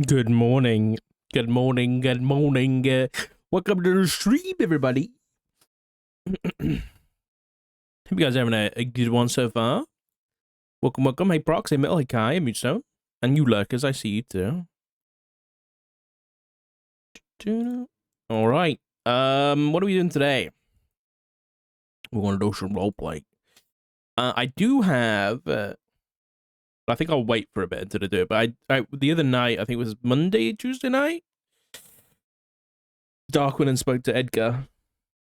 Good morning. Good morning. Good morning. Welcome to the stream, everybody. Hope you guys are having a good one so far. Welcome, welcome. Hey, Prox. Hey, Metal. Hey, Kai. Hey, Mutso. And you lurkers, I see you too. All right. What are we doing today? We want to do some roleplay. I do have. I think I'll wait for a bit until I do it. But I the other night, I think it was Monday, Tuesday night. Dark went and spoke to Edgar,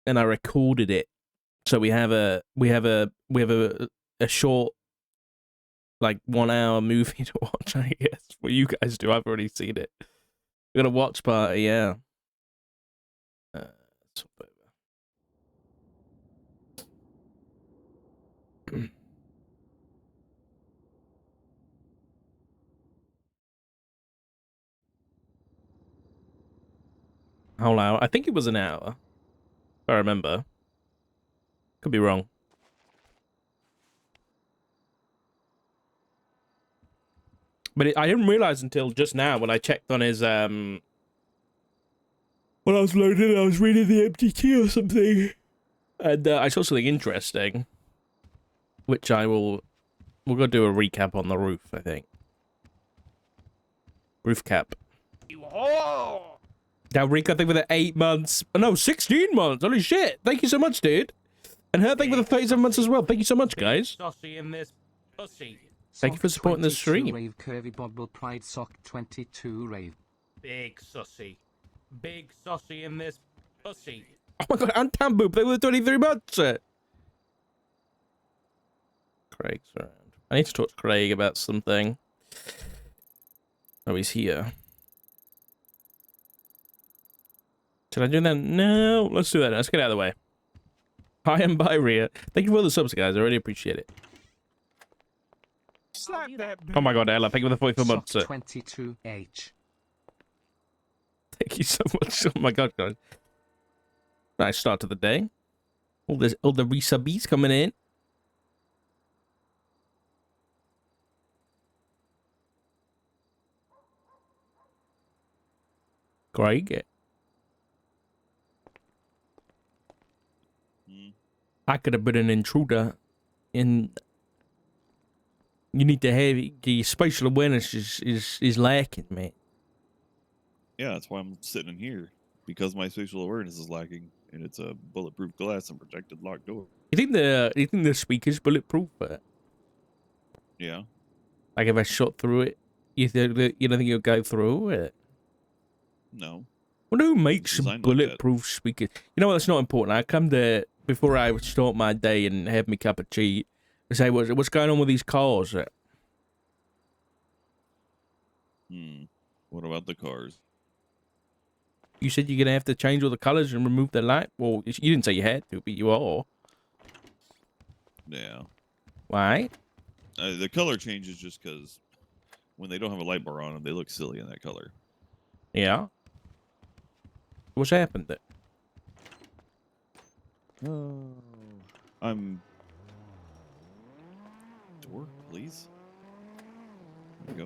and I recorded it. So we have a short, like 1 hour movie to watch. I guess what you guys do. I've already seen it. We got a watch party, yeah. Whole hour. I think it was an hour. If I remember. Could be wrong. But I didn't realize until just now when I checked on his when I was loading, I was reading the MTT or something, and I saw something interesting, which we'll go do a recap on the roof. I think roof cap. Now, Rick, I think with the 8 months, no, 16 months. Holy shit! Thank you so much, dude. And her, thank you for the 37 months as well. Thank you so much, guys. In this pussy. Thank you for supporting the stream. Rave Curvy Bobble Pride Sock22 Rave. Big sussy. Big sussy in this pussy. Oh my god, and Tamboop, they were 23 months. Craig's around. I need to talk to Craig about something. Oh, he's here. Should I do that? No, let's do that. Let's get out of the way. Hi, I'm Byria. Thank you for the subs, guys. I really appreciate it. Slap that. Oh my god, Ella, thank you for the 44 months. Sock22H. Thank you so much. Oh my god, guys. Nice start to the day. All the resubbies coming in. Craig. I could have been an intruder, and you need to have the spatial awareness is lacking, man. Yeah, that's why I'm sitting in here, because my spatial awareness is lacking, and it's a bulletproof glass and protected locked door. You think the speaker's bulletproof? Yeah. Like if I shot through it, you don't think you'll go through it? No. Well, who makes Designed like bulletproof speakers? You know what? That's not important. I come to before I start my day and have me cup of tea. I say, what's going on with these cars? What about the cars? You said you're gonna have to change all the colors and remove the light. Well, you didn't say you had to, but you are. Yeah. Why? The color changes just because when they don't have a light bar on them, they look silly in that color. Yeah. What's happened there? I'm... Door, please? There we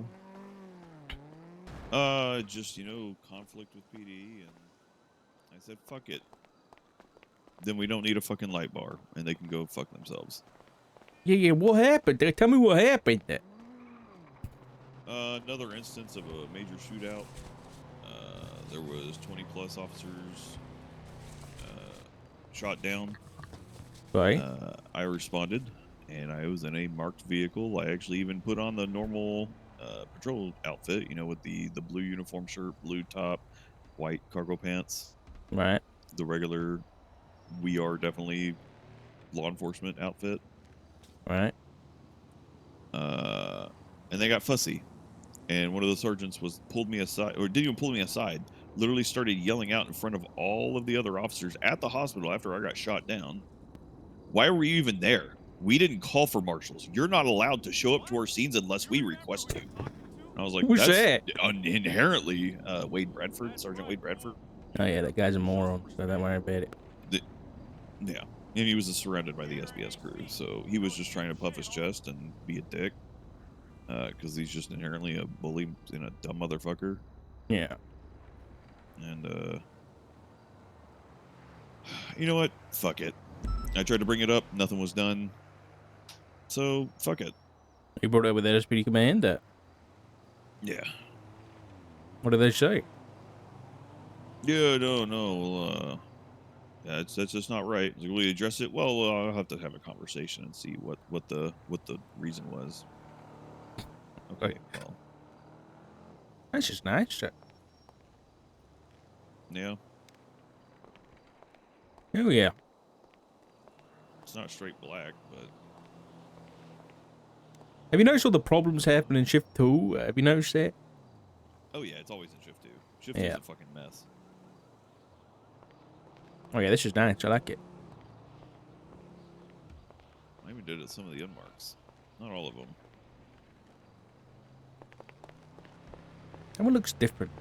go. Just, conflict with PD, and I said, fuck it. Then we don't need a fucking light bar, and they can go fuck themselves. Yeah, what happened there? Tell me what happened there. Another instance of a major shootout. There was 20-plus officers shot down. Right. I responded, and I was in a marked vehicle. I actually even put on the normal patrol outfit, with the blue uniform shirt, blue top, white cargo pants. Right. The regular, we are definitely law enforcement outfit. Right. And they got fussy. And one of the sergeants pulled me aside, or didn't even pull me aside, literally started yelling out in front of all of the other officers at the hospital after I got shot down. Why were you even there? We didn't call for marshals. You're not allowed to show up to our scenes unless we request to. And I was like, Who's that's that? inherently Wade Bradford, Sergeant Wade Bradford. Oh yeah, that guy's a moron, so don't worry about it. Yeah. And he was surrounded by the SBS crew, so he was just trying to puff his chest and be a dick. Because he's just inherently a bully and a dumb motherfucker. Yeah. And you know what? Fuck it. I tried to bring it up, nothing was done. So fuck it. You brought it up with LSPD commander. Yeah. What did they say? Yeah, no. Yeah, that's just not right. Like, will you address it? Well, I'll have to have a conversation and see what the reason was. Okay, well, That's just nice. yeah, Oh yeah. it's not straight black, but Have you noticed all the problems happening in Shift 2? Have you noticed that? oh yeah, it's always in shift 2. Shift 2 Yeah. is a fucking mess. Oh yeah, this is nice. I like it. I even did it some of the unmarks, not all of them. That one looks different.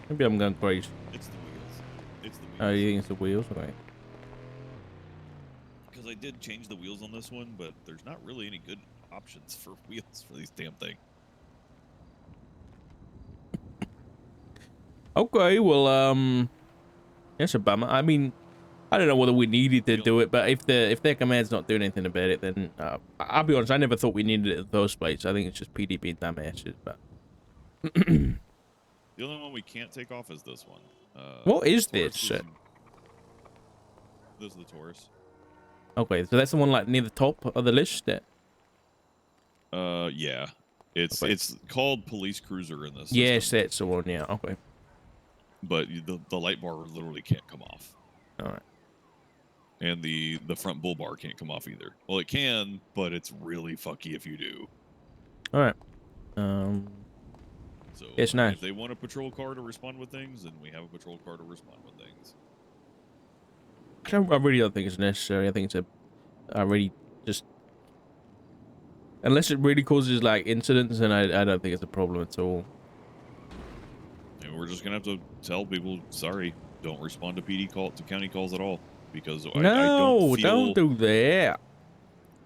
Maybe I'm going crazy. It's the wheels. It's the wheels. Oh, you think it's the wheels? Okay. Because I did change the wheels on this one, but there's not really any good options for wheels for these damn thing. Okay, well, that's a bummer. I mean, I don't know whether we needed to do it, but if their command's not doing anything about it, then I'll be honest. I never thought we needed it in the first place. I think it's just PD being dumbasses. But The only one we can't take off is this one. what is Taurus this? was- This is the Taurus. Okay, so that's the one like near the top of the list. There. Yeah. It's Okay. it's called police cruiser in this. Yes, system, that's the one. Yeah. Okay. but the light bar literally can't come off, All right. and the front bull bar can't come off either. Well, it can, but it's really fucky if you do. All right. So It's nice. If they want a patrol car to respond with things, then we have a patrol car to respond with things. I really don't think it's necessary. I think it's I really just unless it really causes like incidents, then I don't think it's a problem at all. And we're just gonna have to tell people, sorry, don't respond to PD call to county calls at all, because I No, don't feel, don't do that.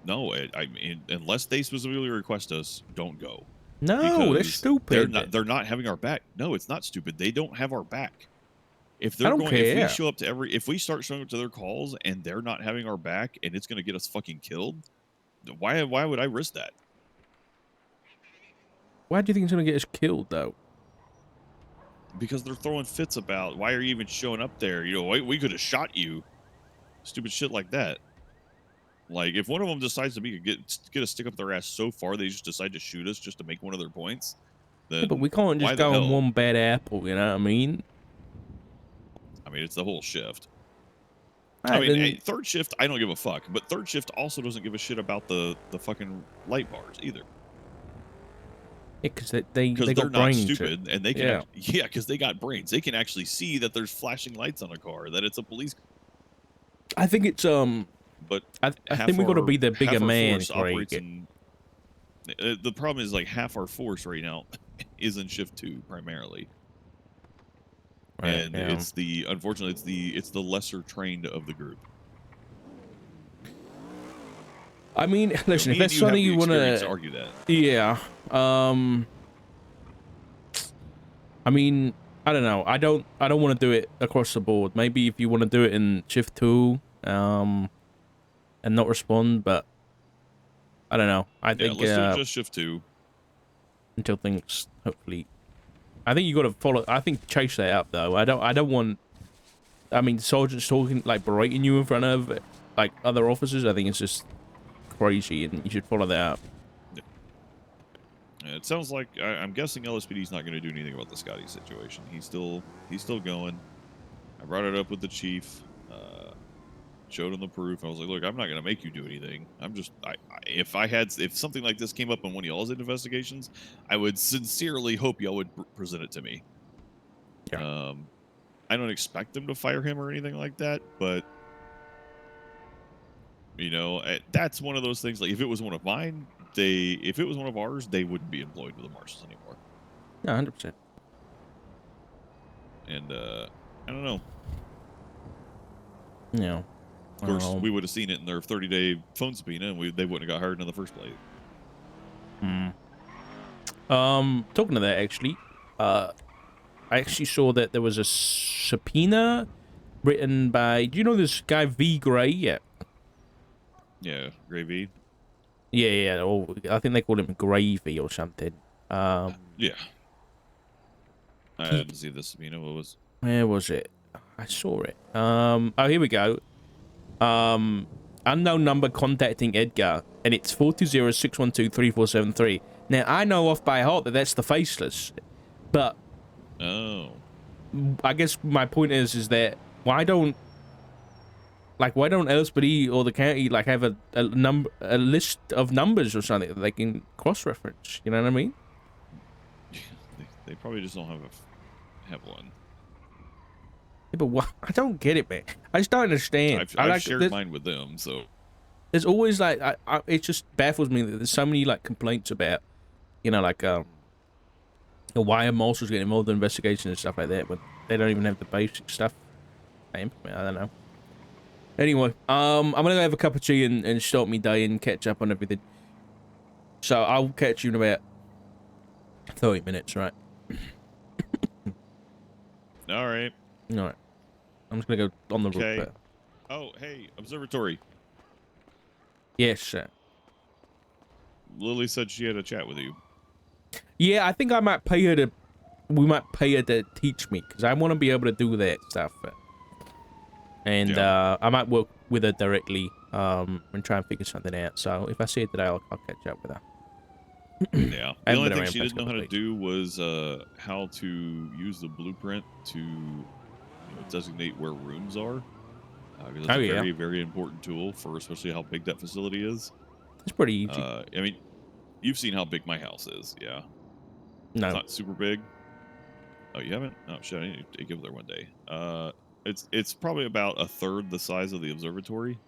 No, I mean, unless they specifically request us, don't go. No, they're Because stupid. They're not having our back. No, it's not stupid. They don't have our back. If they're I don't going, if we care. show up to if we start showing up to their calls and they're not having our back, and it's gonna get us fucking killed, why would I risk that? Why do you think it's gonna get us killed though? Because they're throwing fits about, why are you even showing up there? You know, we could have shot you. Stupid shit like that. Like, if one of them decides to get a stick up their ass so far they just decide to shoot us just to make one of their points, then Yeah, but we can't why just the go on hell? one bad apple. You know what I mean? I mean, it's the whole shift. Right, I mean, then- hey, third shift, I don't give a fuck. But third shift also doesn't give a shit about the fucking light bars either. yeah, because they Because got they're not brains. stupid, and they can. Yeah. Yeah, because they got brains. They can actually see that there's flashing lights on a car, that it's a police. I think it's But I half think we got to our- be the bigger half our man, force operates Craig. in- the problem is, like, half our force right now is in shift 2 primarily. Right, And yeah. it's the, unfortunately, it's the lesser trained of the group. I mean, listen, Me if and that's you have something the you want experience to, argue that. yeah. I mean, I don't know. I don't want to do it across the board. Maybe if you want to do it in shift 2, and not respond, but I don't know. I Yeah, think let's do it just shift 2. until things hopefully. I think you got to follow. I think chase that up though. I don't want. I mean, sergeants talking like berating you in front of like other officers. I think it's just crazy, and you should follow that up. It sounds like I'm guessing LSPD's not going to do anything about the Scotty situation. He's still going. I brought it up with the chief, showed him the proof. I was like, "Look, I'm not going to make you do anything. I'm just if something like this came up in one of y'all's investigations, I would sincerely hope y'all would present it to me." Yeah. I don't expect them to fire him or anything like that, but you know, that's one of those things. Like, if it was one of mine, if it was one of ours, they wouldn't be employed with the marshals anymore. Yeah, 100%. And I don't know. Yeah. Of course, we would have seen it in their 30-day phone subpoena, and they wouldn't have got hired in the first place. Talking to that actually, I actually saw that there was a subpoena written by, do you know this guy V Gray? Yeah. Yeah, Gravy. Yeah, or I think they call him Gravy or something. Yeah. I He- didn't see the subpoena. What was? Where was it? I saw it. Oh, here we go. Unknown number contacting Edgar, and it's 420-612-3473. Now, I know off by heart that that's the Faceless, but Oh. I guess my point is that why don't Elspeth or the county like have a list of numbers or something that they can cross-reference? You know what I mean? They probably just don't have one. Yeah, but why? I don't get it, man. I just don't understand. I've shared mine with them, so There's always like it just baffles me that there's so many like complaints about, you know, like why are marshals getting involved in investigations and stuff like that when they don't even have the basic stuff they implement. I don't know. Anyway, I'm gonna go have a cup of tea and start my day and catch up on everything. So I'll catch you in about 30 minutes, right? all right. All right. I'm just gonna go on the Okay. roof. Oh, hey, observatory. Yes, sir. Lily said she had a chat with you. Yeah, I think I might pay her to. We might pay her to teach me because I want to be able to do that stuff. And Yeah. I might work with her directly and try and figure something out. So if I see her today, I'll catch up with her. Yeah. I The haven't only been thing around she past didn't know how couple to of do was how to use the blueprint to designate where rooms are. Because it's Oh, a yeah. very, very important tool for especially how big that facility is. It's pretty easy. I mean, you've seen how big my house is, yeah. It's No. not super big. Oh, you haven't? Oh shit! I need to go there one day. It's probably about a third the size of the observatory.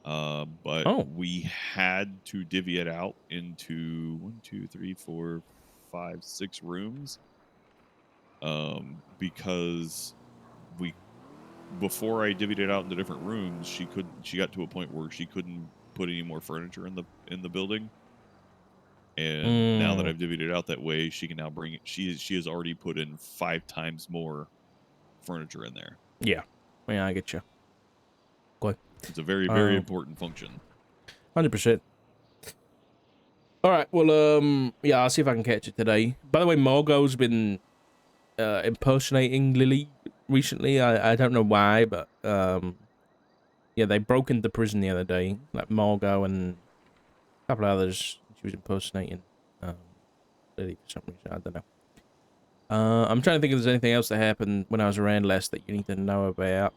But Oh. we had to divvy it out into 1, 2, 3, 4, 5, 6 rooms. Because we before I divvied it out into different rooms, she got to a point where she couldn't put any more furniture in the building. And now that I've divvied it out that way, she can now bring it. She has already put in 5 times more furniture in there. Yeah. Yeah, I get you. Good. It's a very, very important function. 100%. All right. Well, yeah, I'll see if I can catch it today. By the way, Margot's been impersonating Lily recently. I don't know why, but yeah, they broke into prison the other day. Like Margot and a couple of others. She was impersonating Lily for some reason. I don't know. I'm trying to think if there's anything else that happened when I was around last that you need to know about.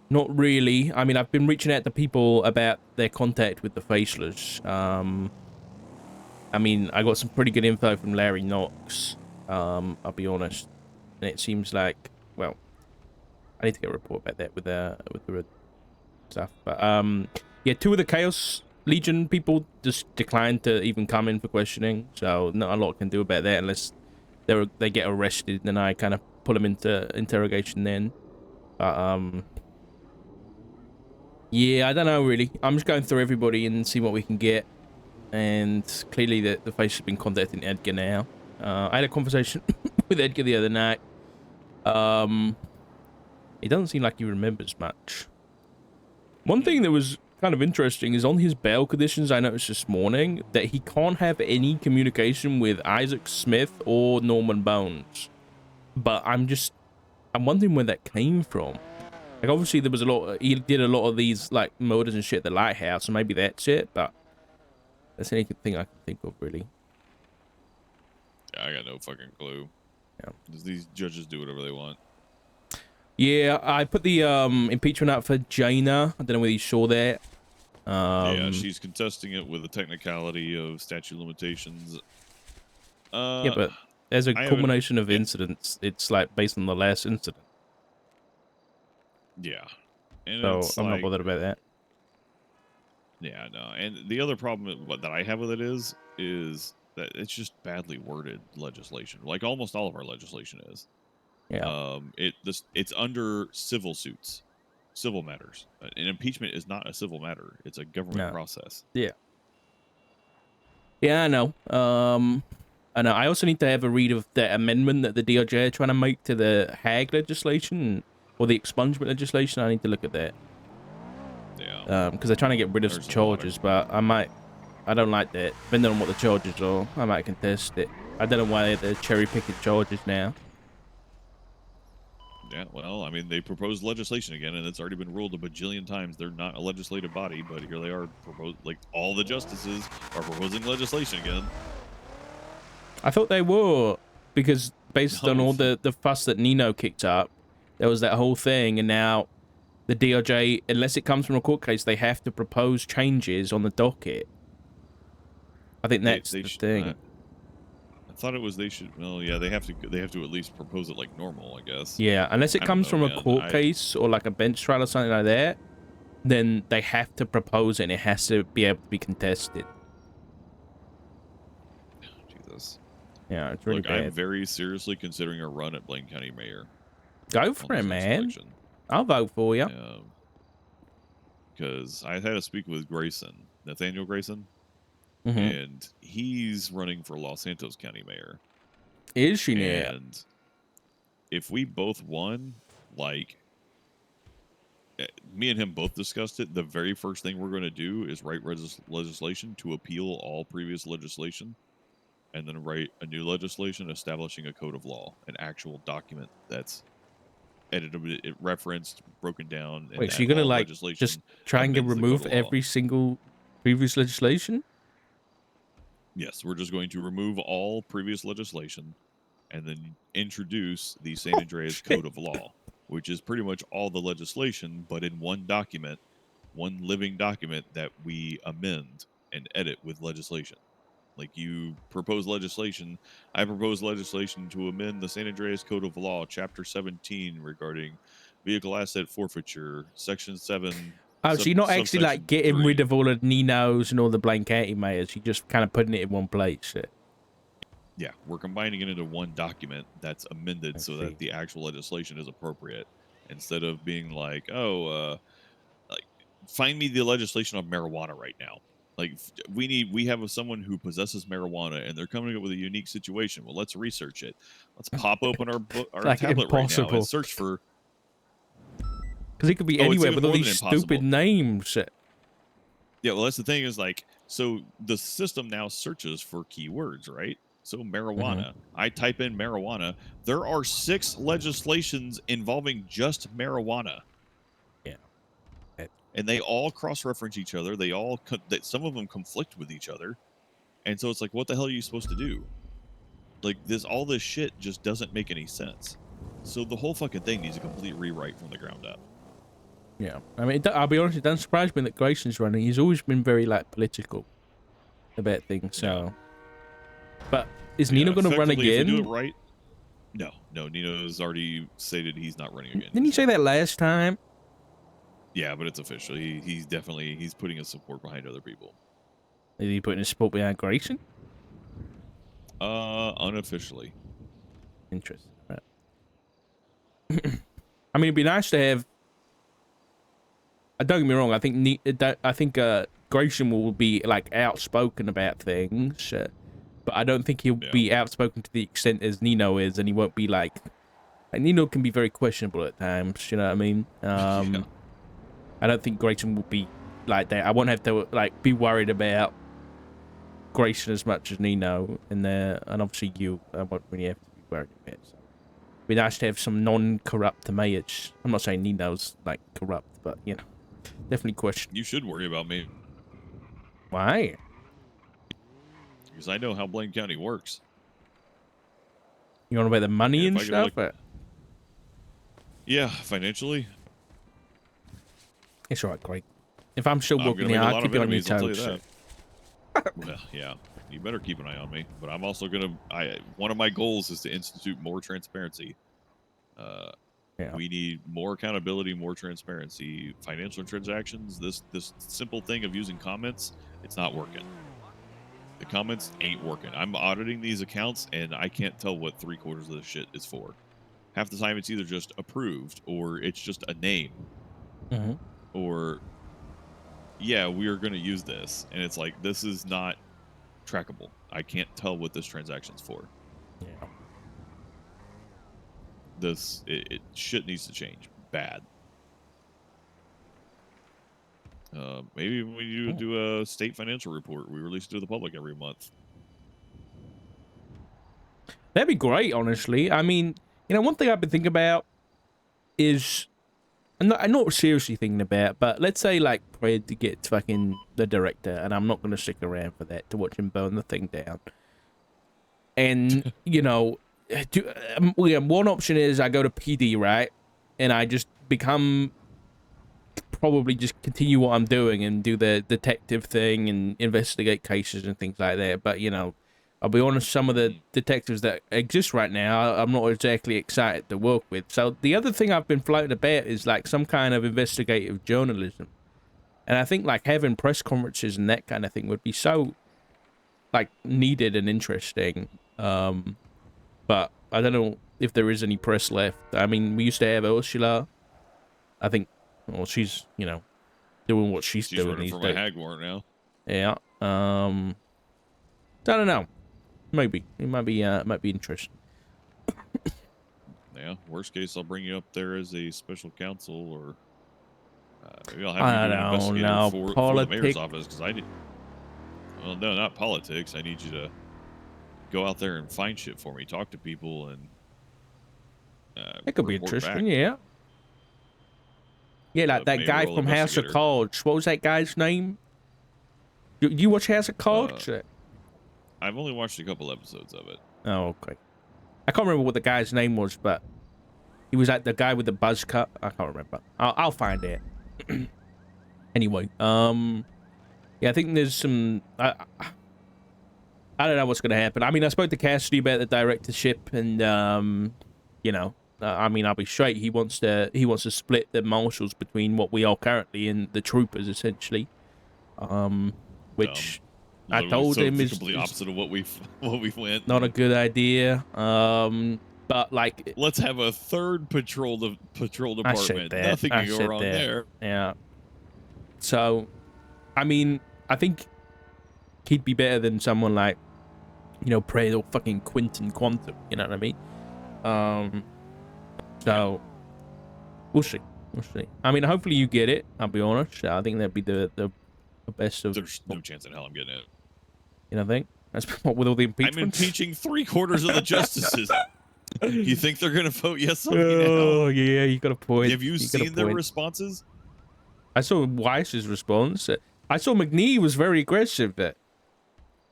Not really. I mean, I've been reaching out to people about their contact with the Faceless. I mean, I got some pretty good info from Larry Knox. I'll be honest. And it seems like, well, I need to get a report about that with the stuff. But yeah, 2 of the Chaos Legion people just declined to even come in for questioning. So not a lot can do about that unless they get arrested. Then I kind of pull them into interrogation then. But yeah, I don't know really. I'm just going through everybody and see what we can get. And clearly the face has been contacting Edgar now. I had a conversation with Edgar the other night. It doesn't seem like he remembers much. One thing that was kind of interesting is on his bail conditions, I noticed this morning that he can't have any communication with Isaac Smith or Norman Bones. But I'm wondering where that came from. Like, obviously there was he did a lot of these, like, murders and shit at the lighthouse, so maybe that's it, but that's anything I can think of, really. Yeah, I got no fucking clue. Yeah. These judges do whatever they want. Yeah, I put the impeachment out for Jaina. I don't know whether you saw that. Yeah, she's contesting it with a technicality of statute of limitations. Yeah, but as a culmination of incidents, it's like based on the last incident. Yeah. And So it's I'm like, not bothered about that. Yeah, no. And the other problem that I have with it is that it's just badly worded legislation. Like almost all of our legislation is. Yeah. It's under civil suits, civil matters. An impeachment is not a civil matter. It's a government process. Yeah. Yeah, I know. And I also need to have a read of the amendment that the DOJ are trying to make to the HAG legislation or the expungement legislation. I need to look at that. Yeah. Because they're trying to get rid of some There's a lot of- charges, but I don't like that. Depending on what the charges are, I might contest it. I don't know why they're cherry picking charges now. Yeah, well, I mean, they proposed legislation again, and it's already been ruled a bajillion times they're not a legislative body, but here they are, like, all the justices are proposing legislation again. I thought they were, because based on No. all the fuss that Nino kicked up, there was that whole thing, and now the DOJ, unless it comes from a court case, they have to propose changes on the docket. I think that's the thing. I thought it was they should. Well, yeah, they have to at least propose it like normal, I guess. Yeah, unless it I don't comes know, from a man. court case or like a bench trial or something like that, then they have to propose it and it has to be able to be contested. Jesus. Yeah, it's really Look, bad. I'm very seriously considering a run at Blaine County Mayor. Go for it, on this next man. election. I'll vote for you. Because I had to speak with Nathaniel Grayson, Mm-hmm. and he's running for Los Santos County Mayor. Is she now? And if we both won, like, me and him both discussed it, the very first thing we're going to do is write legislation to appeal all previous legislation, and then write a new legislation establishing a code of law, an actual document that's edited, it referenced, broken down. Wait, so you're gonna like just try and remove every single previous legislation? Yes, we're just going to remove all previous legislation and then introduce the San Andreas Code of Law, which is pretty much all the legislation, but in one document, one living document that we amend and edit with legislation. Like, you propose legislation, I propose legislation to amend the San Andreas Code of Law, Chapter 17, regarding vehicle asset forfeiture, Section 7. Oh, so you're not actually like getting 3. rid of all of Nino's and all the Blaine County mayors. You're just kind of putting it in one place. Yeah, we're combining it into one document that's amended so see. that the actual legislation is appropriate, instead of being like, oh, like, find me the legislation on marijuana right now. Like, we have someone who possesses marijuana and they're coming up with a unique situation. Well, let's research it. Let's pop open our like tablet impossible. right now and search for. Because it could be Oh, it's anywhere even with all more these than impossible. stupid names. Yeah, well, that's the thing is, like, so the system now searches for keywords, right? So marijuana. I type in marijuana. There are 6 legislations involving just marijuana. Yeah. And they all cross-reference each other. They all some of them conflict with each other. And so it's like, what the hell are you supposed to do? Like, all this shit just doesn't make any sense. So the whole fucking thing needs a complete rewrite from the ground up. Yeah. I mean, I'll be honest, it doesn't surprise me that Grayson's running. He's always been very, like, political about things, so... Yeah. But is Nino going to run Effectively, again? If we do it right, no. Nino's already stated he's not running again. Didn't you say that last time? Yeah, but it's official. He's definitely putting his support behind other people. Is he putting his support behind Grayson? Unofficially. Interesting. Right. I mean, it'd be nice to have. Don't get me wrong. I think Grayson will be like outspoken about things, but I don't think he'll be outspoken to the extent as Nino is, and he won't be like Nino can be very questionable at times. You know what I mean? Yeah. I don't think Grayson will be like that. I won't have to like be worried about Grayson as much as Nino, and obviously you won't really have to be worried about it. So it'd be nice to have some non-corrupt mayors. I'm not saying Nino's like corrupt, but you know, definitely question. You should worry about me. Why? Because I know how Blaine County works. You want about the money Yeah, and if I could stuff? look- Yeah, financially. It's alright, Greg. If I'm still I'm working gonna here, make a I'll lot keep of you on your enemies, I'll tell you toes. that. Well, yeah. You better keep an eye on me. But I'm also one of my goals is to institute more transparency. Yeah. We need more accountability, more transparency. Financial transactions, this simple thing of using comments, it's not working. The comments ain't working. I'm auditing these accounts, and I can't tell what 3/4 of this shit is for. Half the time, it's either just approved, or it's just a name, or yeah, we are going to use this, and it's like, this is not trackable. I can't tell what this transaction's for. Yeah. Shit needs to change. Bad. Maybe we do a state financial report we release to the public every month. That'd be great, honestly. I mean, one thing I've been thinking about is, I'm not seriously thinking about, but let's say, like, Fred to get fucking the director, and I'm not going to stick around for that, to watch him burn the thing down. And, one option is I go to PD, right? And I just probably just continue what I'm doing and do the detective thing and investigate cases and things like that. But, I'll be honest, some of the detectives that exist right now, I'm not exactly excited to work with. So the other thing I've been floating about is like some kind of investigative journalism. And I think like having press conferences and that kind of thing would be so like needed and interesting. But I don't know if there is any press left. I mean, we used to have Ursula. I think, well, she's, doing what she's doing these for days. my hag warrant now. Yeah. I don't know. Maybe it might be interesting. Yeah. Worst case, I'll bring you up there as a special counsel, or maybe I'll have you do an investigator for the mayor's office, because I did. Well, no, not politics. I need you to go out there and find shit for me, talk to people, and that could be interesting. Back. Yeah. Yeah, like that guy from House of Cards. What was that guy's name? You watch House of Cards? I've only watched a couple episodes of it. Oh, okay. I can't remember what the guy's name was, but he was like the guy with the buzz cut. I can't remember. I'll find it. Anyway, yeah, I think there's some. I don't know what's gonna happen. I mean, I spoke to Cassidy about the directorship, and I mean, I'll be straight. He wants to split the marshals between what we are currently and the troopers, essentially. Which. I told him is completely opposite of what we've went. Not a good idea. But like, let's have a third patrol department. Nothing can go wrong there. Yeah. So, I mean, I think he'd be better than someone like, Prey or fucking Quentin Quantum. You know what I mean? So we'll see. I mean, hopefully you get it. I'll be honest. I think that'd be the best of. There's no chance in hell I'm getting it. You don't think? That's what with all the impeachments? I'm impeaching 3/4 of the justices. You think they're gonna vote yes on me now? Oh yeah, you got a point. Have you seen their responses? I saw Weiss's response. I saw McNee was very aggressive.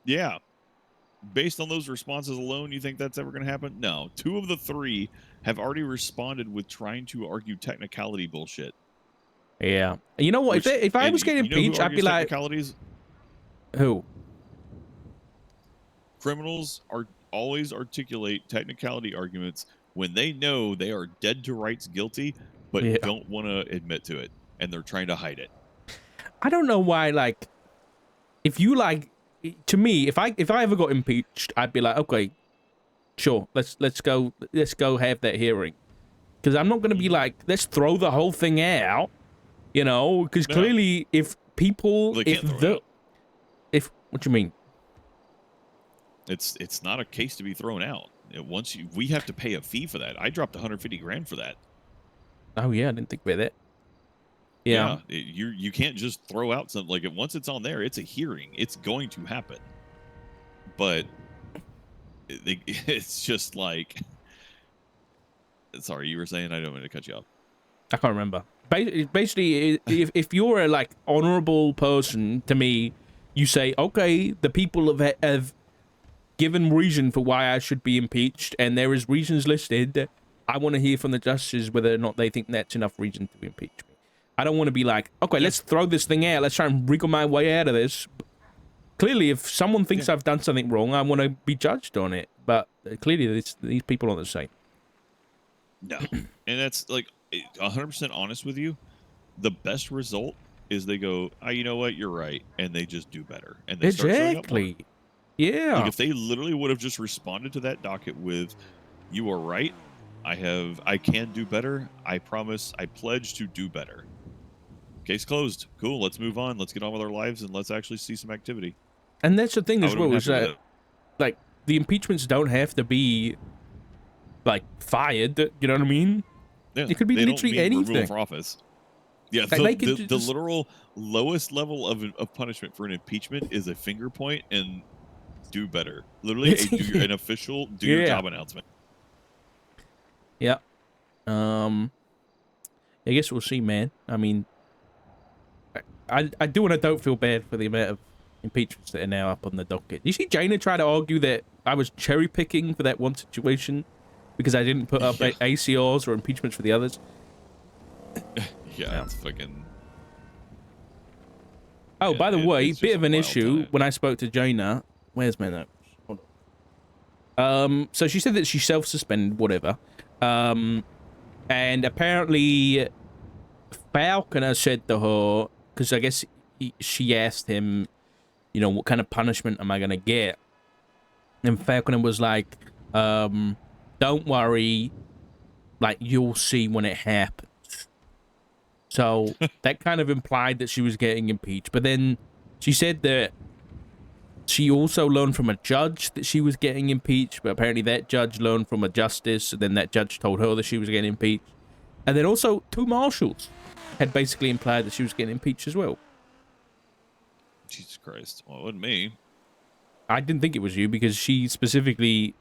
Yeah. Based on those responses alone, you think that's ever going to happen? No. 2 of the 3 have already responded with trying to argue technicality bullshit. Yeah. You know what? If I was getting impeached, I'd be like... Who? Criminals always articulate technicality arguments when they know they are dead to rights guilty, but don't want to admit to it, and they're trying to hide it. I don't know why, like... If you, like... To me, if I ever got impeached, I'd be like, okay, sure, let's go have that hearing, because I'm not gonna be like, let's throw the whole thing out, because clearly if people, what do you mean? It's not a case to be thrown out. We have to pay a fee for that. I dropped 150 grand for that. Oh yeah, I didn't think about that. Yeah, you can't just throw out something like it. Once it's on there, it's a hearing. It's going to happen. But it's just like, sorry, you were saying, I don't mean to cut you off. I can't remember. Basically, if you're a like honorable person to me, you say, okay, the people have given reason for why I should be impeached, and there is reasons listed. I want to hear from the justices whether or not they think that's enough reason to impeach me. I don't want to be like, okay, let's throw this thing out. Let's try and wriggle my way out of this. Clearly, if someone thinks I've done something wrong, I want to be judged on it. But clearly, these people aren't the same. No. And that's like 100% honest with you. The best result is they go, you know what? You're right. And they just do better. And they start showing up more. Yeah. Like if they literally would have just responded to that docket with, you are right. I can do better. I promise. I pledge to do better. Case closed. Cool. Let's move on. Let's get on with our lives and let's actually see some activity. And that's the thing I as would've well, been is happy with that, like, the impeachments don't have to be, like, fired, you know what I mean? it. It could be They don't literally mean removal anything. from office. Yeah, Like, the, they could the just... literal lowest level of punishment for an impeachment is a finger point and do better. Literally, an official do your Yeah. job announcement. Yeah. I guess we'll see, man. I mean, I do and I don't feel bad for the amount of impeachments that are now up on the docket. You see Jaina try to argue that I was cherry picking for that one situation because I didn't put up Yeah. ACRs or impeachments for the others. Yeah, it's fucking. Oh, Yeah, by the way, it's bit just of a an wild issue time. when I spoke to Jaina. Where's my notes? Hold on. So she said that she self-suspended, whatever. And apparently Falconer said to her, because I guess she asked him, you know, what kind of punishment am I gonna get? And Falconer was like, don't worry, like, you'll see when it happens. So that kind of implied that she was getting impeached. But then she said that she also learned from a judge that she was getting impeached, but apparently that judge learned from a justice, and then that judge told her that she was getting impeached. And then also 2 marshals had basically implied that she was getting impeached as well. Jesus Christ. Well, it wasn't me. I didn't think it was you because she specifically,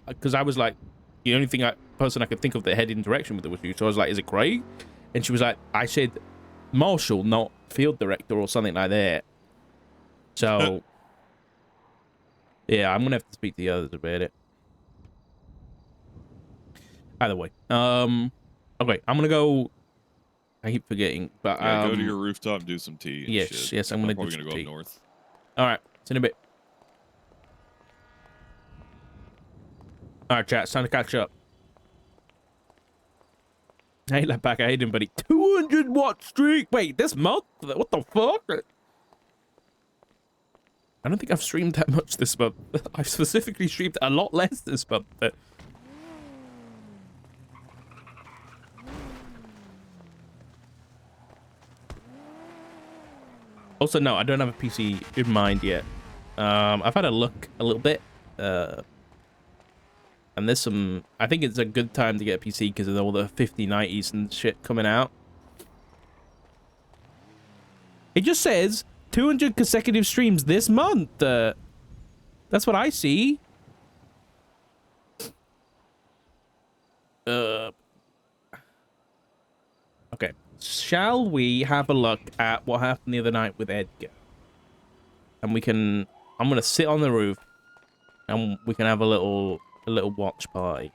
because I was like, the only person I could think of that had interaction with her was you. So I was like, is it Craig? And she was like, I said marshal, not field director or something like that. So, yeah, I'm going to have to speak to the others about it. Either way. Okay, I'm going to go. I keep forgetting, but Yeah, go to your rooftop and do some tea. And yes, shit. yes, I'm gonna do probably some gonna go tea. up north. All right, see you in a bit. All right, chat, it's time to catch up. I ain't that back. I hate him, buddy. 200-watt streak. Wait, this month? What the fuck? I don't think I've streamed that much this month. I've specifically streamed a lot less this month. Also, no, I don't have a PC in mind yet. I've had a look a little bit. And there's some... I think it's a good time to get a PC because of all the 5090s and shit coming out. It just says 200 consecutive streams this month. That's what I see. Okay. Shall we have a look at what happened the other night with Edgar? And we can... I'm going to sit on the roof. And we can have a little watch party.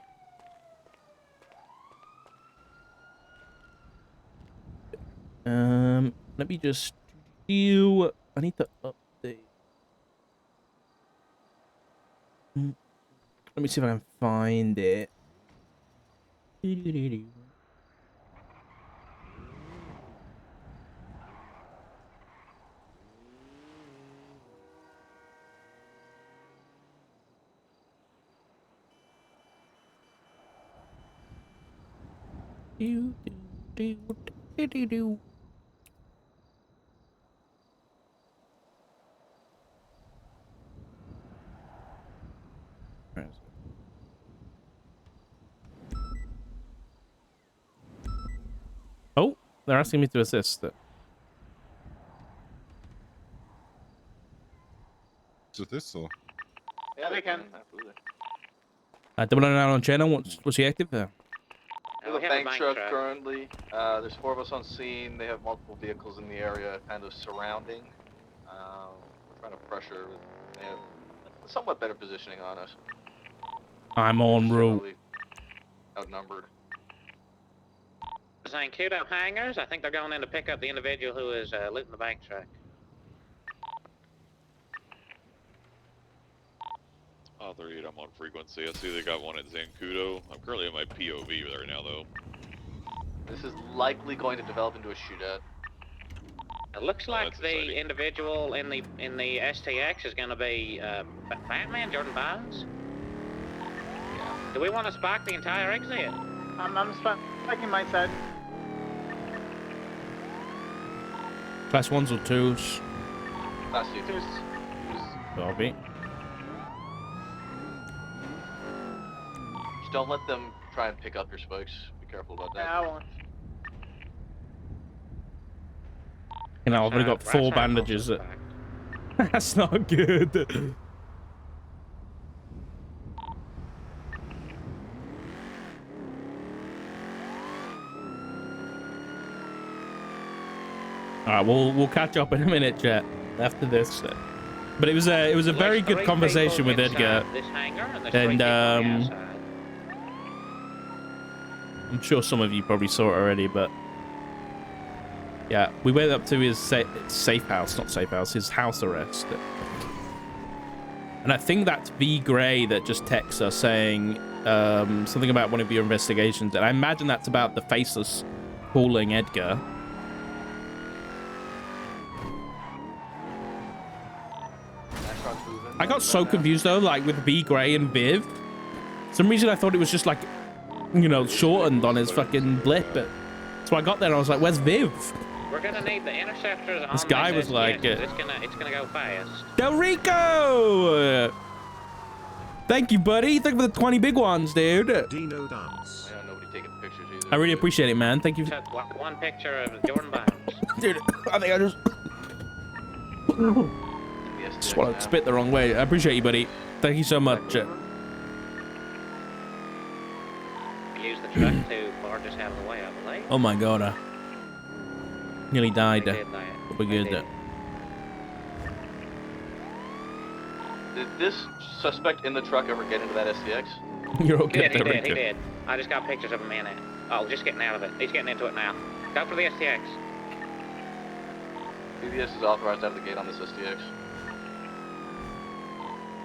Let me just do... I need to update. Let me see if I can find it. Oh, they're asking me to assist. So this or Yeah, they can. Double on channel. What's he active there? There's a bank truck currently. There's 4 of us on scene. They have multiple vehicles in the area kind of surrounding. We're trying to pressure. They have somewhat better positioning on us. I'm on route. Certainly outnumbered. Saying queued up hangars. I think they're going in to pick up the individual who is looting the bank truck. Author 8, I'm on frequency. I see they got one at Zancudo. I'm currently in my POV there now, though. This is likely going to develop into a shootout. It looks like that's the exciting. individual in the STX is going to be Batman, Jordan Barnes. Yeah. Do we want to spark the entire exit? I'm spiking my side. Class 1s or 2s? Last two. There's Copy. Just don't let them try and pick up your spikes. Be careful about that. Yeah, I won't. You know, I've only got 4 bandages. That's not good. Alright, we'll catch up in a minute, chat, after this. But it was a very good conversation with Edgar, and I'm sure some of you probably saw it already, but yeah, we went up to his safe house, not safe house, his house arrest, and I think that's V Gray that just texts us saying something about one of your investigations, and I imagine that's about the faceless calling Edgar. I got so confused though, like with V Gray and Viv. For some reason I thought it was just like, you know, shortened on his fucking blip. But so I got there and I was like, "Where's Viv?" We're gonna need the interceptors on This guy was like, it's gonna go fast. Del Rico! Thank you, buddy. Thank you for the 20 big ones, dude. Dino dance. Yeah, nobody taking pictures either. I really appreciate it, man. Thank you. Took one picture of Jordan Barnes. Dude, I think I just swallowed spit the wrong way. I appreciate you, buddy. Thank you so much. Use the truck to barge us out of the way, I believe. Oh my god, I nearly died. They did that. But we're good. Did this suspect in the truck ever get into that STX? You're okay. He did. I just got pictures of him in it. Oh, just getting out of it. He's getting into it now. Go for the STX. BBS is authorized out of the gate on this STX.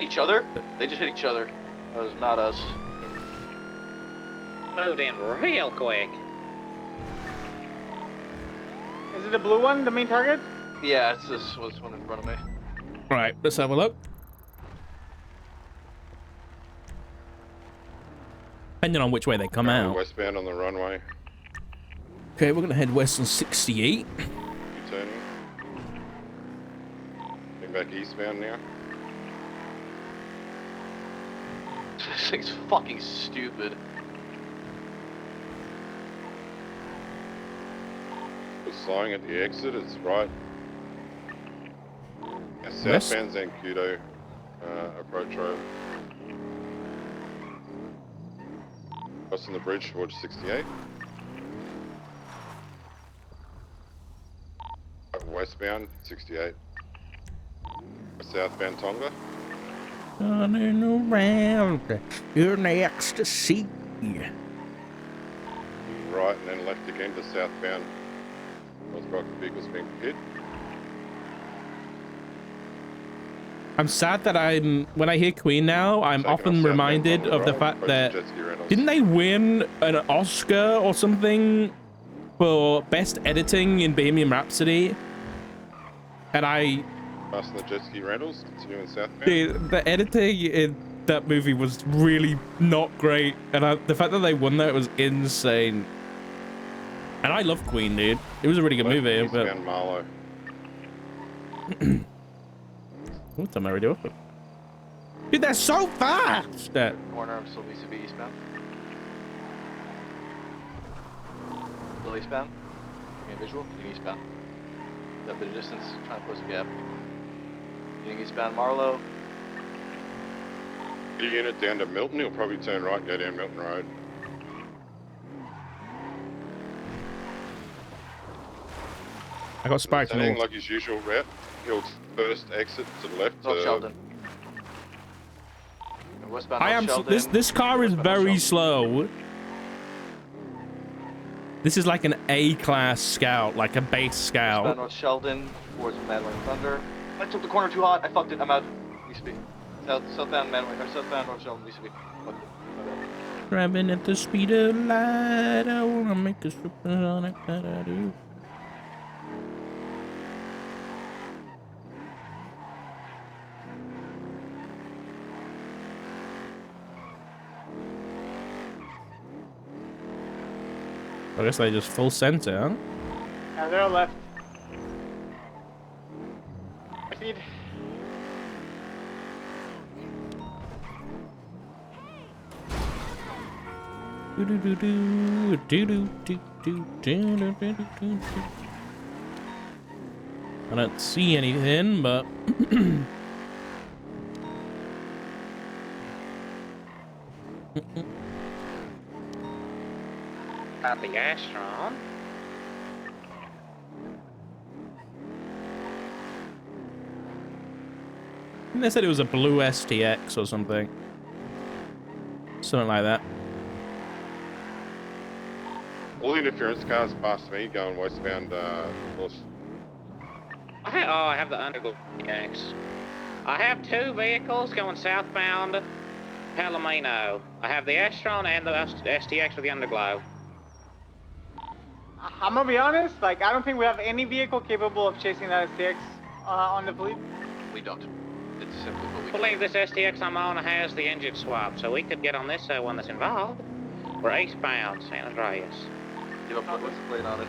Each other? They just hit each other. That was not us. Moved in real quick. Is it the blue one, the main target? Yeah, it's this one in front of me. All right, let's have a look. Depending on which way they come out. Westbound on the runway. Okay, we're gonna head west on 68. Turning. Heading back eastbound now. This thing's fucking stupid. It's slowing at the exit, it's right. West? Southbound Zancudo approach road. Crossing the bridge towards 68. Westbound 68. Southbound Tonga. Running around in ecstasy. Right and then left again to southbound. North Rock vehicles being hit. I'm sad that when I hear Queen now, I'm Taking often off reminded southbound of the Road, fact approaching that Jet Ski Reynolds. didn't they win an Oscar or something for best editing in Bohemian Rhapsody? And Passing the Jet Ski Rentals, continuing southbound. the editing in that movie was really not great, and the fact that they won that was insane. And I love Queen, dude. It was a really good movie, but Eastbound Marlow. what am I already open? Dude, they're so fast. Corner, I'm still VCB eastbound. Still eastbound. Give me a visual. Getting eastbound. Got a bit of distance. Trying to close the gap. Getting eastbound Marlow. Get a unit down to Milton, he'll probably turn right and go down Milton Road. I got spiked Turning north. like his usual route. He'll first exit to the left. North Sheldon. Westbound I North am Sheldon. this car is Westbound North very Sheldon. slow. This is like an A-class scout, like a base Westbound scout. North Sheldon towards Madeline Thunder. I took the corner too hot. I fucked it. I'm out. VCB. Southbound Madeline or southbound North Sheldon. VCB. Fucked it. My bad. Driving at the speed of light, I wanna make a supersonic that I do. I guess they just full center, huh? Yeah, they're left. Speed. I don't see anything, but Got the Astron. they said it was a blue STX or something. Something like that. All the interference cars past me going westbound north. I have the Underglow X. I have 2 vehicles going southbound Palomino. I have the Astron and the STX with the Underglow. I'm gonna be honest, like, I don't think we have any vehicle capable of chasing that STX on the fleet. We don't. It's simply what we I can. believe this STX I'm on has the engine swap, so we could get on this one that's involved. We're eastbound, San Andreas. Do you have a what's the plate on it?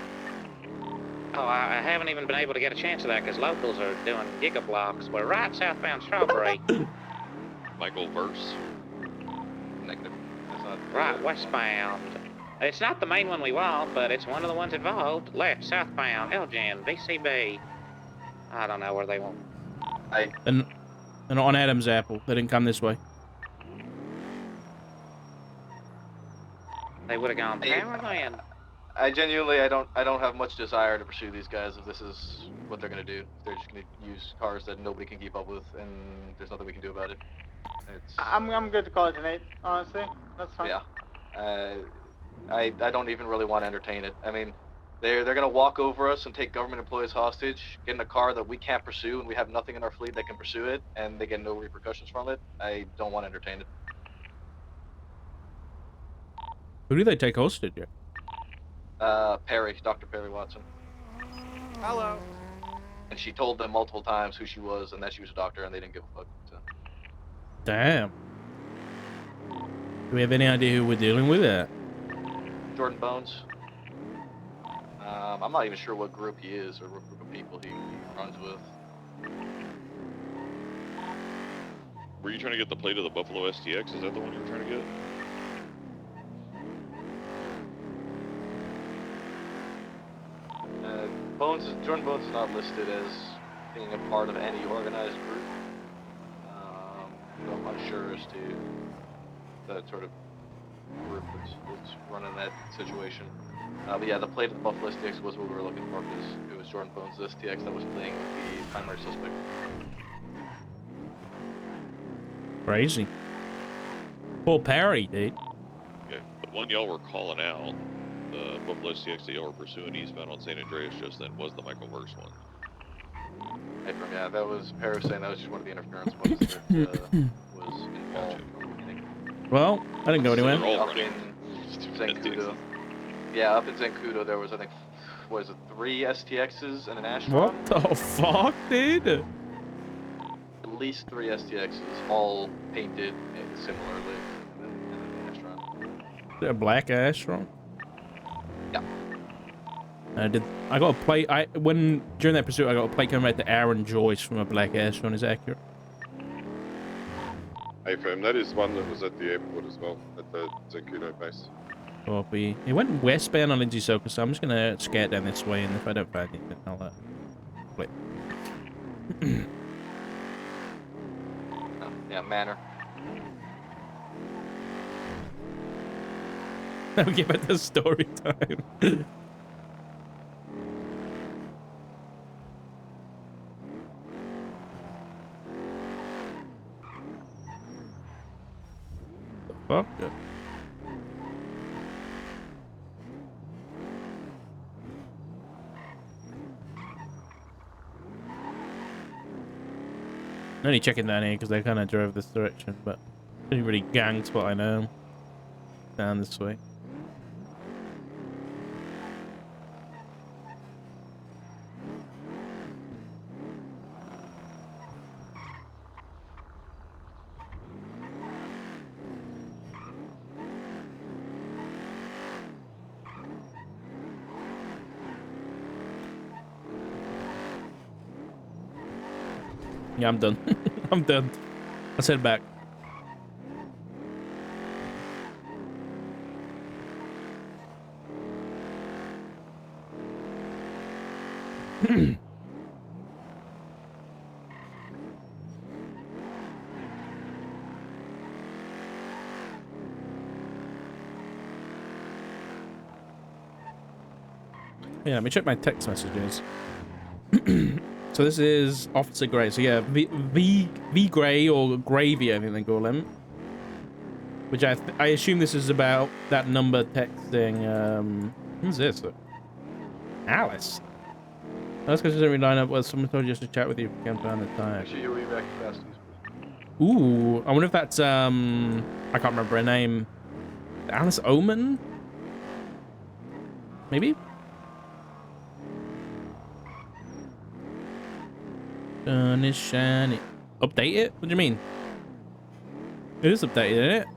Oh, I haven't even been able to get a chance of that because locals are doing giga blocks. We're right southbound Strawberry. Michael Verse. Negative. That's not Right westbound. It's not the main one we want, but it's one of the ones involved. Left, southbound, Elgin, VCB. I don't know where they want. And on Adam's Apple. They didn't come this way. They would have gone Hey, Powerland. I genuinely, I don't have much desire to pursue these guys if this is what they're gonna do. They're just gonna use cars that nobody can keep up with, and there's nothing we can do about it. It's, I'm good to call it an 8, honestly. That's fine. yeah. I don't even really want to entertain it. I mean, they're gonna walk over us and take government employees hostage, get in a car that we can't pursue, and we have nothing in our fleet that can pursue it, and they get no repercussions from it. I don't want to entertain it. Who do they take hostage? Perry, Dr. Perry Watson. Hello. And she told them multiple times who she was and that she was a doctor, and they didn't give a fuck. So. Damn. Do we have any idea who we're dealing with there? Jordan Bones. I'm not even sure what group he is or what group of people he runs with. Were you trying to get the plate of the Buffalo STX? Is that the one you were trying to get? Jordan Bones is not listed as being a part of any organized group. So I'm unsure as to the sort of group that's running that situation. But yeah, the plate of the Buffalo STX was what we were looking for because it was Jordan Bones' STX that was fleeing with the primary suspect. Crazy. Poor Perry, dude. Okay, the one y'all were calling out, the Buffalo STX that y'all were pursuing eastbound on San Andreas just then, was the Michael Verse one. Yeah, that was Perry saying that was just one of the interference ones that was involved from the beginning. Well, I didn't go anywhere. They're all Up running. in Zancudo. Yeah, up in Zancudo there was, I think, what is it, 3 STXs and an Astron? What the fuck, dude? At least 3 STXs, all painted similarly, and then the Astron. Is there a black Astron? Yeah. I got a plate. During that pursuit, I got a plate coming back to Aaron Joyce from a black Astron. Is that accurate? Hey, fam, that is one that was at the airport as well, at the Zancudo base. Copy. It went westbound on Lindsay Circle, so I'm just gonna scat down this way, and if I don't find anything, I'll flip. Yeah, Manor. Now we get back to story time. The fuck? I'm only checking down here because they kind of drove this direction, but didn't really gang spot I know. Down this way. Yeah, I'm done. I'm done. Let's head back. Yeah, let me check my text messages. So this is Officer Gray. So yeah, V Gray or Gravy, I think they call him. Which I assume this is about that number texting. Who's this? Alice. That's because she doesn't really line up. Well, someone told you just to chat with you. Can't find the time. Make sure you read back fast, please. Ooh, I wonder if that's I can't remember her name. Alice Omen? Maybe? Sun is shining. Update it? What do you mean? It is updated, isn't it?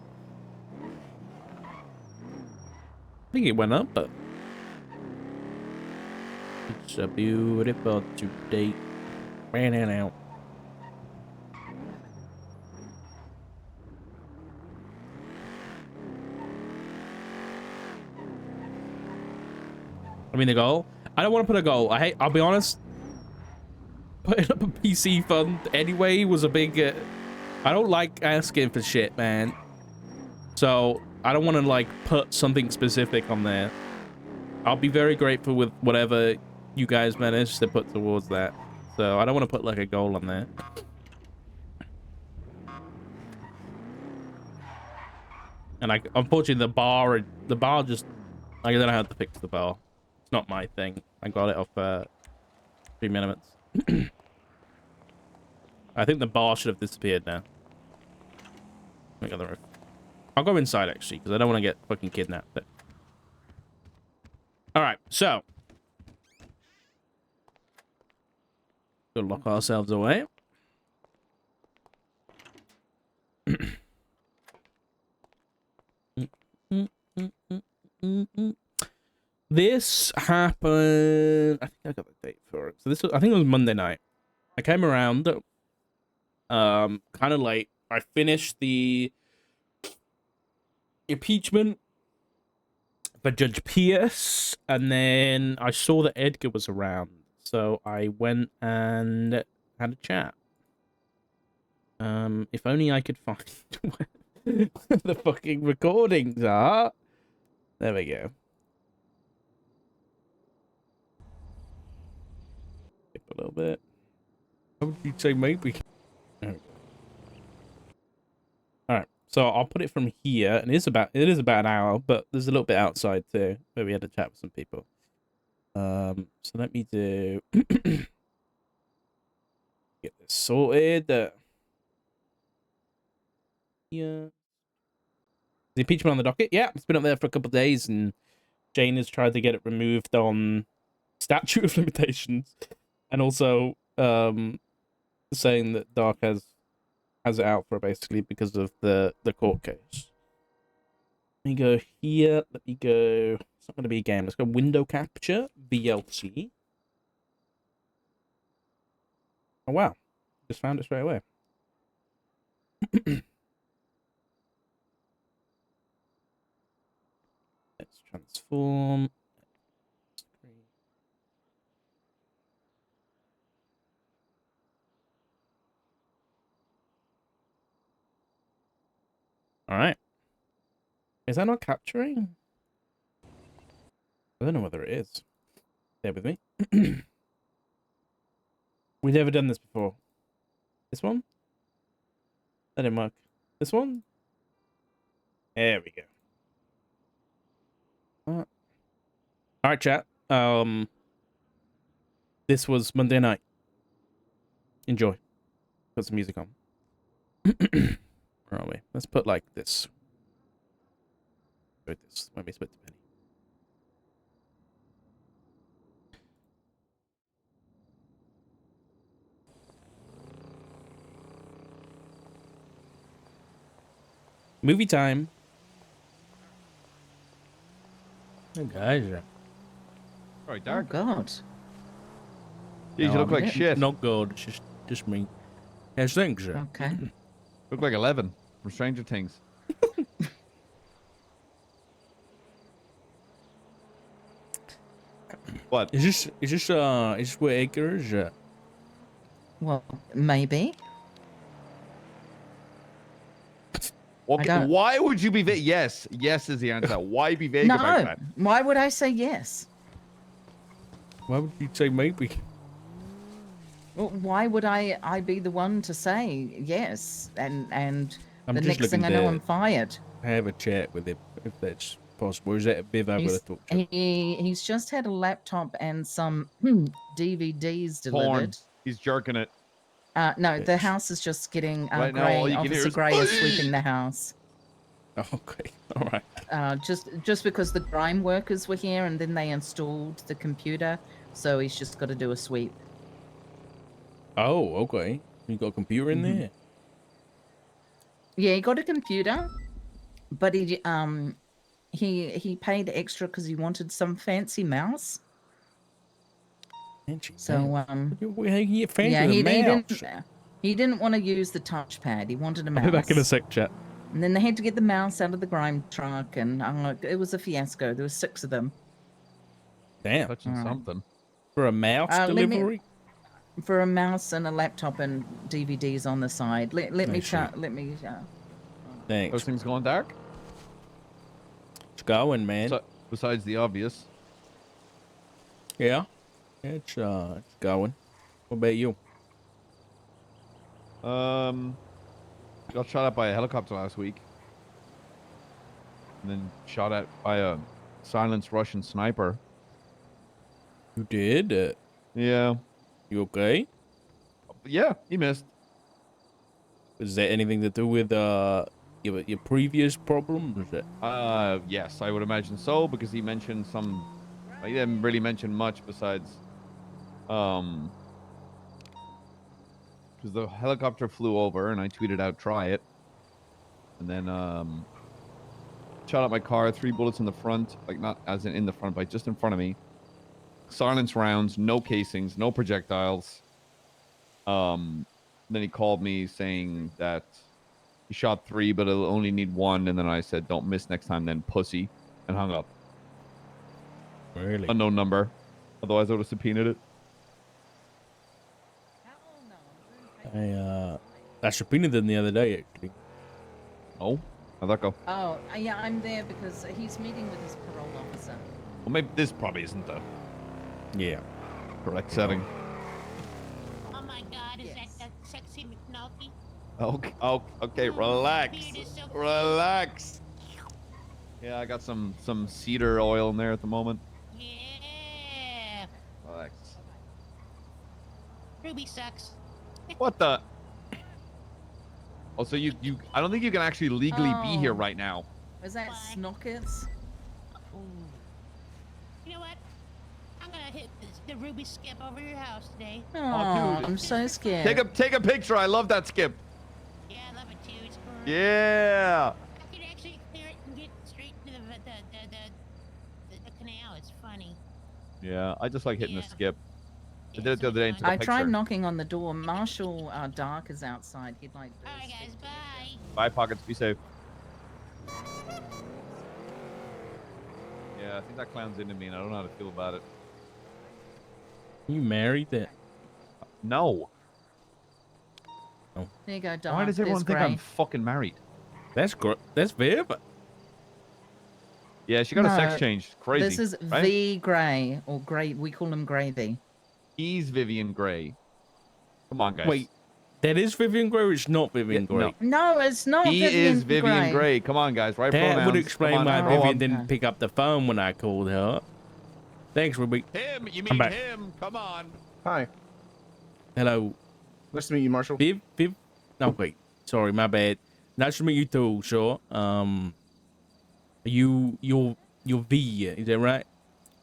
I think it went up, but it's a beautiful today. Ran it out. I mean the goal. I don't want to put a goal. I'll be honest. Putting up a PC fund anyway was a big. I don't like asking for shit, man. So I don't want to like put something specific on there. I'll be very grateful with whatever you guys manage to put towards that. So I don't want to put like a goal on there. And like, unfortunately, the bar just, I don't know how to fix the bar. It's not my thing. I got it off 3 minutes. I think the bar should have disappeared now. Let me go the roof. I'll go inside actually because I don't want to get fucking kidnapped. But... all right, so we'll lock ourselves away. This happened. I think I got the date for it. So this was, I think it was Monday night. I came around kind of late. I finished the impeachment for Judge Pierce, and then I saw that Edgar was around, so I went and had a chat. If only I could find where the fucking recordings are. There we go. Skip a little bit. How would you say maybe? Alright, so I'll put it from here, and it is about an hour, but there's a little bit outside too, where we had a chat with some people. So let me do get this sorted. Yeah. The impeachment on the docket? Yeah, it's been up there for a couple of days, and Jane has tried to get it removed on statute of limitations, and also saying that Dark has it out for basically because of the court case. Let me go here. Let me go. It's not going to be a game. Let's go window capture VLC. Oh wow, just found it straight away. Let's transform. All right. Is that not capturing? I don't know whether it is. Bear with me. We've never done this before. This one? That didn't work. This one? There we go. All right, chat. This was Monday night. Enjoy. Put some music on. Where are we? Let's put like this. Put this when we split the penny. Movie time. Oh, guys. Sorry, Dark. Oh, God. You look like shit. Not good. It's just me. How's things, sir? Okay. Look like 11 from Stranger Things. What? Is this where Edgar is? Well, maybe. Okay, why would you be vague? Yes is the answer. Why be vague about that? Why would I say yes? Why would you say maybe? Well, why would I be the one to say yes? And I'm the just next thing I looking know, to I'm fired. have a chat with him if that's possible. Is that a bit I've got to talk to? He's just had a laptop and some DVDs Porn. delivered. He's jerking it. No, the house is just getting Right now, all Gray. you can hear Officer is, Gray is sweeping the house. Okay, all right. Just because the grime workers were here and then they installed the computer, so he's just got to do a sweep. Oh, okay. You got a computer in there? Yeah, he got a computer, but he paid extra because he wanted some fancy mouse. Fancy So mouse? How can you get fancy yeah, with a mouse? he didn't want to use the touchpad. He wanted a mouse. I'll be back in a sec, chat. And then they had to get the mouse out of the grime truck, and it was a fiasco. There were 6 of them. Damn. Touching something. For a mouse delivery? For a mouse and a laptop and DVDs on the side. Let me Thanks. Those things going dark? It's going, man. Besides the obvious. Yeah. It's going. What about you? Got shot at by a helicopter last week. And then shot at by a silenced Russian sniper. You did? Yeah. You okay? Yeah, he missed. Is that anything to do with your previous problems? Yes, I would imagine so, because he mentioned some. He didn't really mention much besides, because the helicopter flew over and I tweeted out, "Try it," and then shot at my car, 3 bullets in the front, like not as in the front, but just in front of me. Silence rounds, no casings, no projectiles. Then he called me saying that he shot 3, but he'll only need 1. And then I said, "Don't miss next time, then, pussy," and hung up. Really? Unknown number. Otherwise, I would have subpoenaed it. I subpoenaed them the other day, actually. Oh, how'd that go? Oh, yeah, I'm there because he's meeting with his parole officer. Well, maybe this probably isn't the correct setting. Oh my God, is that that sexy McNulty? Okay, relax. Relax. Yeah, I got some cedar oil in there at the moment. Yeah. Relax. Ruby sucks. What the? Oh, so you I don't think you can actually legally be here right now. Is that Snockets? You know what? I'm gonna hit the Ruby skip over your house today. Oh, dude. I'm so scared. Take a picture. I love that skip. Yeah, I love it too. It's cool. Yeah. I can actually clear it and get straight to the canal. It's funny. Yeah, I just like hitting the skip. I did it the other day and took a I picture. tried knocking on the door. Marshall Dark is outside. He'd like to. Alright, guys. Bye. Bye, Pockets. Be safe. Yeah, I think that clown's into me, and I don't know how to feel about it. You married that? No. Oh. There you go, Dark. Why does everyone There's think Gray. I'm fucking married? That's great. That's Viv. Yeah, she got a sex No, change. Crazy. This is right? V Gray or Gray. We call him Gravy. He's Vivian Gray. Come on, guys. Wait, that is Vivian Gray or it's not Vivian Gray? No, it's not. He is Vivian Gray. Come on, guys. Right That pronouns. would explain Come on, why grow Vivian up. didn't pick up the phone when I called her. Thanks, Ruby. Him, you I'm mean back. him? Come on. Hi. Hello. Nice to meet you, Marshall. Viv? No, wait. Sorry, my bad. Nice to meet you too, sure. You're V, is that right?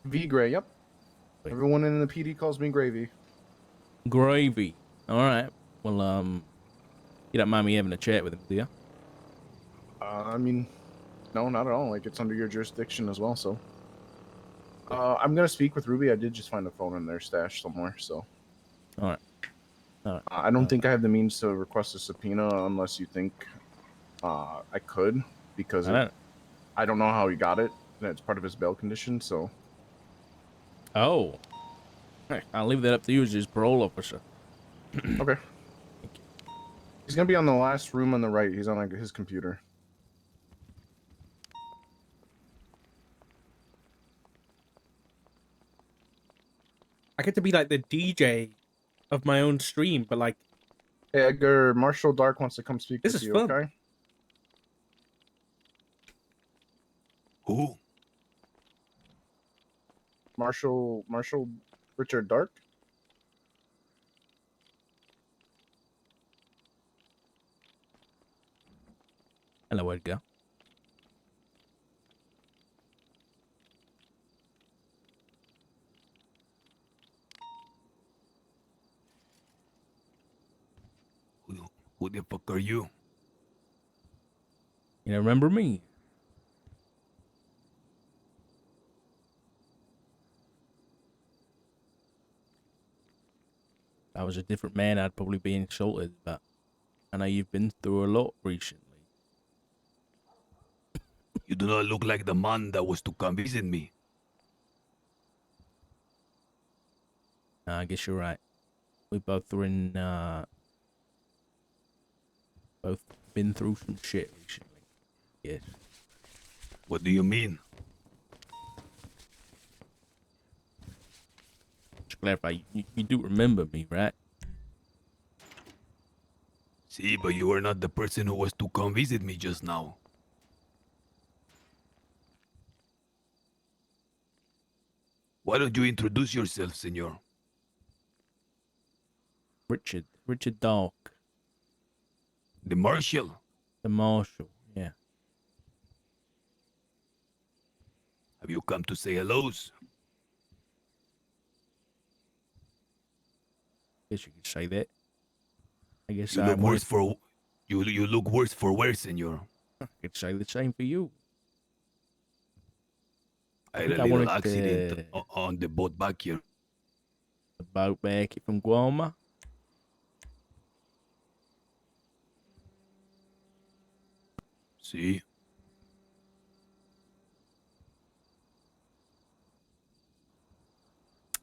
V Gray, yep. Everyone in the PD calls me Gravy. Gravy. All right. Well, you don't mind me having a chat with him, do you? I mean, no, not at all. Like, it's under your jurisdiction as well, so. I'm gonna speak with Ruby. I did just find a phone in their stash somewhere, so. All right. All right. I don't think I have the means to request a subpoena unless you think I could, because I don't know how he got it. That's part of his bail condition, so. Oh. Hey, I'll leave that up to you as his parole officer. Okay. He's gonna be on the last room on the right. He's on like his computer. I get to be like the DJ of my own stream, but like... Hey, Edgar, Marshall Dark wants to come speak This with is you, fun. okay? Who? Marshall Richard Dark? Hello, Edgar. Who the fuck are you? You don't remember me? If I was a different man, I'd probably be insulted, but I know you've been through a lot recently. You do not look like the man that was to come visit me. I guess you're right. We both were in, both been through some shit recently. Yes. What do you mean? To clarify, you do remember me, right? See, but you were not the person who was to come visit me just now. Why don't you introduce yourself, senor? Richard Dark. The Marshal? The Marshal, yeah. Have you come to say hellos? Guess you could say that. I guess You look worse for you look worse for wear, senor. I could say the same for you. I had a little accident on the boat back here. The boat back from Guam. See?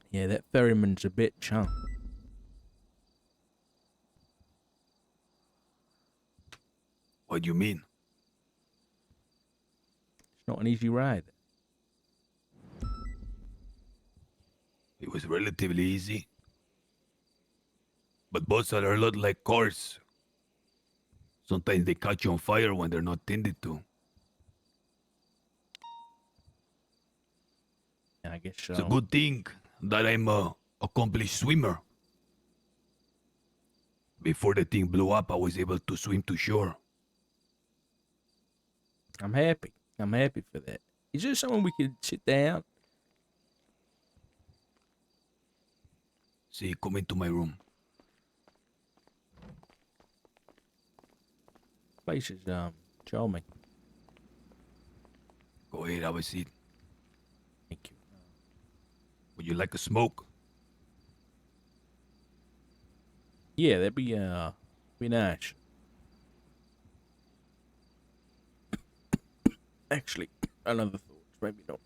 Yeah, that ferryman's a bitch, huh? What do you mean? It's not an easy ride. It was relatively easy. But boats are a lot like cars. Sometimes they catch on fire when they're not tended to. Yeah, I guess so. It's a good thing that I'm a accomplished swimmer. Before the thing blew up, I was able to swim to shore. I'm happy. I'm happy for that. Is there someone we could sit down? See, come into my room. Place is charming. Go ahead, have a seat. Thank you. Would you like a smoke? Yeah, that'd be nice. Actually, another thought. Maybe not.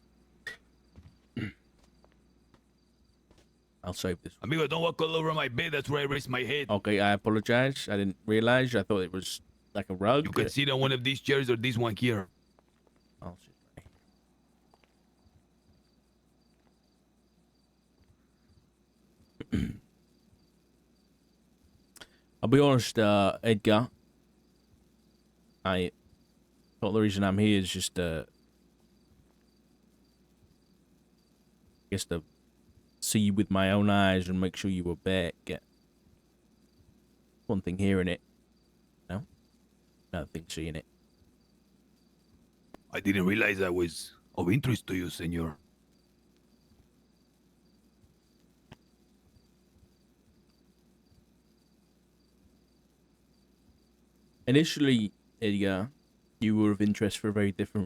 I'll save this one. Amigo, don't walk all over my bed. That's where I raise my head. Okay, I apologize. I didn't realize. I thought it was like a rug. You can sit on one of these chairs or this one here. I'll sit. I'll be honest, Edgar. I thought the reason I'm here is just I guess to see you with my own eyes and make sure you were back. One thing hearing it, no, another thing seeing it. I didn't realize I was of interest to you, senor. Initially, Edgar, you were of interest for a very different